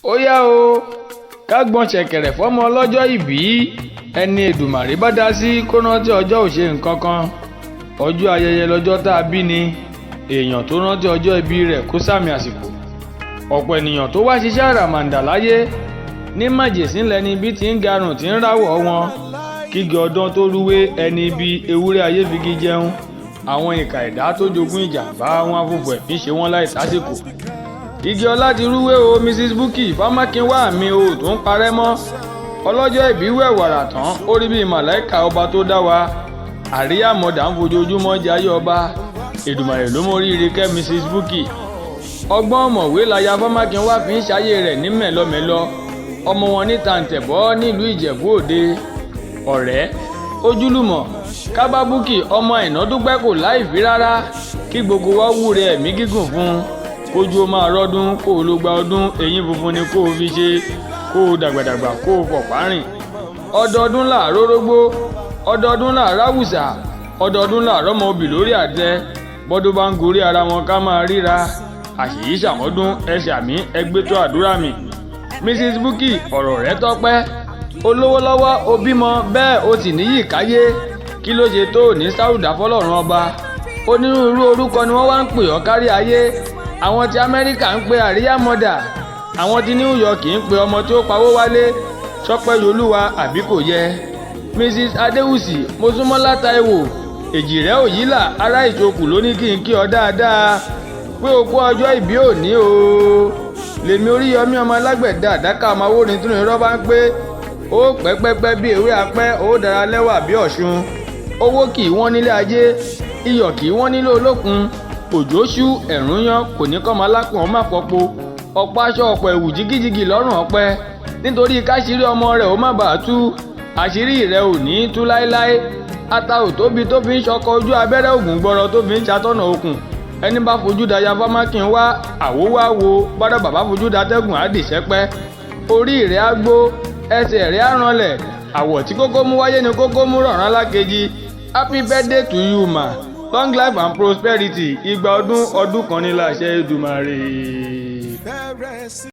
ó yá o ká gbọ́n ṣẹ̀kẹ̀rẹ̀ fọ́mọ ọlọ́jọ́ ìbí ẹni Èdùmàrè bá dá sí kó rántí ọjọ́ ò ṣe nǹkan kan ọjọ́ ayẹyẹ lọ́jọ́ tá a bí ni èèyàn tó rántí ọjọ́ ìbí rẹ̀ kó sàmì àsìkò ọ̀pọ̀ ènìyàn tó wá ṣiṣẹ́ àràmàǹdà láyé ní màjèsín lẹni bí ti ń garùn tí ń ráwọ̀ wọn kígi ọdún tó rúwé ẹni bí ewúrẹ́ ayé figi jẹun àwọn ìkà ẹ̀dá tó jogún ìjàmbá wọn afúnfù ẹ̀mí ṣe wọ́n láì sásìkò igi ọlá ti rúwé o Mrs Bukky fámákinwá mi o tó ń parẹ́ mọ́ ọlọ́jọ́ ìbí wẹ̀ wàrà tán ó rí bíi màláìka ọba tó dá wa àríyá mọ̀dà ń fojoojúmọ́ jayé ọba Èdùmàrè ló móríire kẹ́ Mrs Bukky ọgbọ́n ọ̀mọ̀wé láya fámákinwá fi ń ṣayé rẹ̀ ní mẹ́lọmẹ́lọ ọmọ wọn ní tàǹtẹ̀bọ́ nílùú Ìjẹ̀bú Òde ọ̀rẹ́ ojúlùmọ̀ kábà Bukky ọmọ Àìná dúpẹ́ kò láìfí rárá kí gbogbo wa wúre ẹ̀mí gígùn fún un kójú ó máa rọ́dún kó o ló gba ọdún eyín funfun ni kó o fi ṣe kó o dàgbàdàgbà kó o fọ̀pá rìn ọdọọdún làárọ̀ rógbó ọdọọdún làárọ̀ àwùsà ọdọọdún làárọ̀ ọmọ obì lórí àtẹ bọ́dún bá ń gorí ara wọn ká máa ríra àṣèyí ṣàmọ́dún ẹsẹ̀ àmì ẹgbẹ́tọ́ àdúrà mi Mrs Bukky ọ̀rọ̀ rẹ̀ tọ́pẹ́ olówó lọ́wọ́ o bímọ bẹ́ẹ̀ o sì níyì káyé kí ló ṣe tó ní sáúdà fọlọ́run ọba onírúurú orúkọ ni wọ́n wá ń pè ọ́ kárí ayé àwọn ti Amẹ́ríkà ń pe àríyá mọ́dà àwọn ti New York ń pe ọmọ tí ó pawó wálé sọpẹ́ yolúwa àbí kò yẹ Mrs Adéwùsì Mosúnmọ́lá Táíwò èjì rẹ̀ òyìnlá ará ìṣokù ló ní kí n kí ọ dáadáa pé o kú ọjọ́ ìbí òní o lèmi Oríyọmí ọmọ alágbẹ̀dẹ àdáká ọmọ awórin tún irọ́ bá ń pé ó pẹ́pẹ́pẹ́ bí ewé apẹ́ ó dára lẹ́wà bí ọ̀ṣun owó kì í wọ́n nílé ajé iyọ̀ kì í wọ́n nílé olókun òjò ṣú ẹ̀rùn yan kò ní kọ́mọ alákùn ọmọ àpọ̀pọ̀ ọ̀pọ̀ aṣọ ọ̀pọ̀ ẹ̀wù jigijigi lọ́rùn ọ̀pẹ nítorí káṣírí ọmọ rẹ̀ ó má bàa tú àṣírí rẹ̀ ò ní tú láéláé ata ò tóbi tó fi ń ṣọkọ ojú abẹ́rẹ́ ògùn gbọ́rọ̀ tó fi ń ṣàtọ̀nà okùn ẹni bá fojú da ya fámákinwá àwòwáwo bọ́dọ̀ bàbá fojú da tẹ́gùn á dìṣẹ́pẹ́ orí rẹ̀ á gbó ẹsẹ̀ rẹ̀ á ranlẹ̀ àwọ̀ tí kókó mú wáyé ni kókó mú rọ̀rán lákejì happy birthday to you ma long life and prosperity ìgbà ọdún kan ní láṣẹ Èdùmàrè.